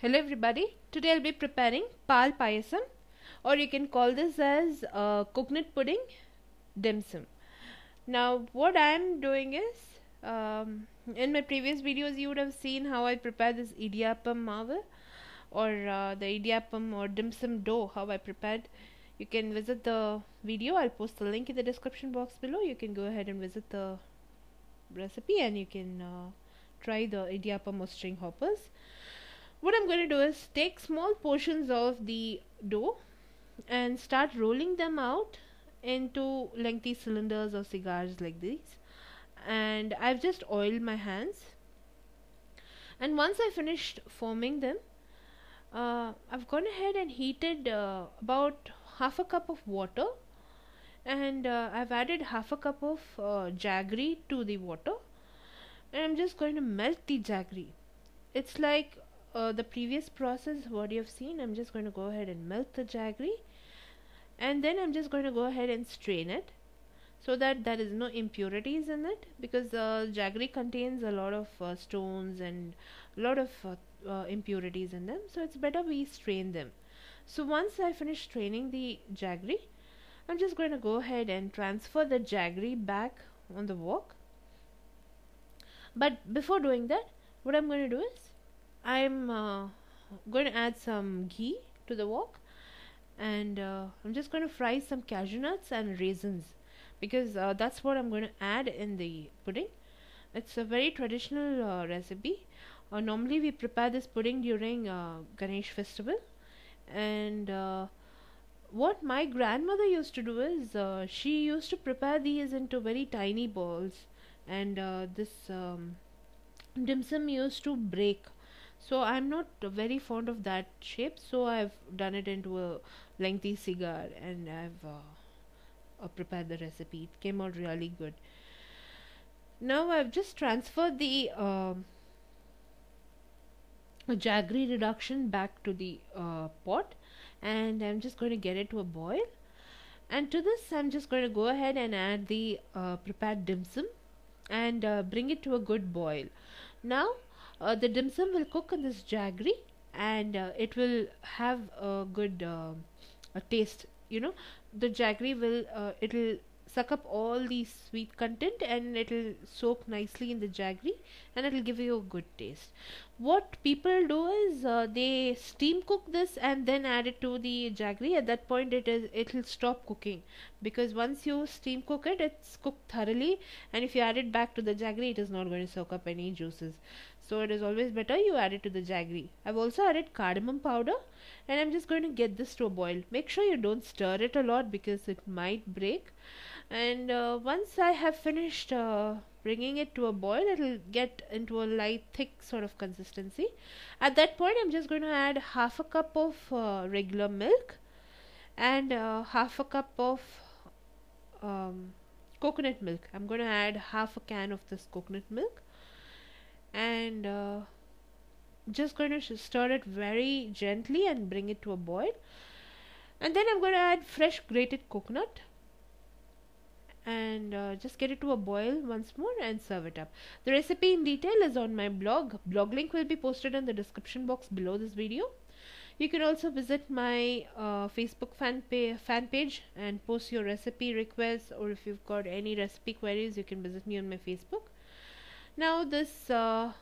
Hello everybody, today I'll be preparing pal payasam, or you can call this as coconut pudding dim sum. Now what I'm doing is, in my previous videos you would have seen how I prepare this Idiyappam maavu, or the Idiyappam or dim sum dough, how I prepared. You can visit the video, I'll post the link in the description box below. You can go ahead and visit the recipe and you can try the Idiyappam or string hoppers. What I'm going to do is take small portions of the dough and start rolling them out into lengthy cylinders or cigars like these. And I've just oiled my hands. And once I finished forming them, I've gone ahead and heated about half a cup of water, and I've added half a cup of jaggery to the water, and I'm just going to melt the jaggery. It's like the previous process what you have seen. I'm just going to go ahead and melt the jaggery, and then I'm just going to go ahead and strain it so that there is no impurities in it, because jaggery contains a lot of stones and a lot of impurities in them, so it's better we strain them. So once I finish straining the jaggery, I'm just going to go ahead and transfer the jaggery back on the wok. But before doing that, what I'm going to do is I'm going to add some ghee to the wok, and I'm just going to fry some cashew nuts and raisins, because that's what I'm going to add in the pudding. It's a very traditional recipe. Normally we prepare this pudding during Ganesh festival, and what my grandmother used to do is she used to prepare these into very tiny balls, and this dim sum used to break. So I'm not very fond of that shape, so I've done it into a lengthy cigar, and I've prepared the recipe. It came out really good. Now I've just transferred the jaggery reduction back to the pot, and I'm just going to get it to a boil. And to this I'm just going to go ahead and add the prepared dim sum and bring it to a good boil. Now the dim sum will cook in this jaggery, and it will have a good a taste. The jaggery will it'll suck up all the sweet content, and it'll soak nicely in the jaggery, and it'll give you a good taste. What people do is they steam cook this and then add it to the jaggery. At that point it'll stop cooking, because once you steam cook it, it's cooked thoroughly, and if you add it back to the jaggery, it is not going to soak up any juices. So it is always better you add it to the jaggery. I've also added cardamom powder, and I'm just going to get this to a boil. Make sure you don't stir it a lot, because it might break. And once I have finished bringing it to a boil, it'll get into a light thick sort of consistency. At that point I'm just going to add half a cup of regular milk, and half a cup of coconut milk. I'm going to add half a can of this coconut milk, and just going to stir it very gently and bring it to a boil. And then I'm going to add fresh grated coconut, and just get it to a boil once more and serve it up. The recipe in detail is on my blog. Blog link will be posted in the description box below this video. You can also visit my Facebook fan page and post your recipe requests, or if you've got any recipe queries, you can visit me on my Facebook. Now this pal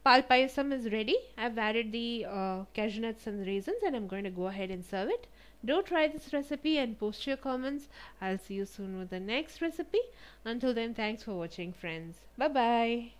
payasam is ready. I've added the cashew nuts and raisins, and I'm going to go ahead and serve it. Do try this recipe and post your comments. I'll see you soon with the next recipe. Until then, thanks for watching, friends. Bye bye.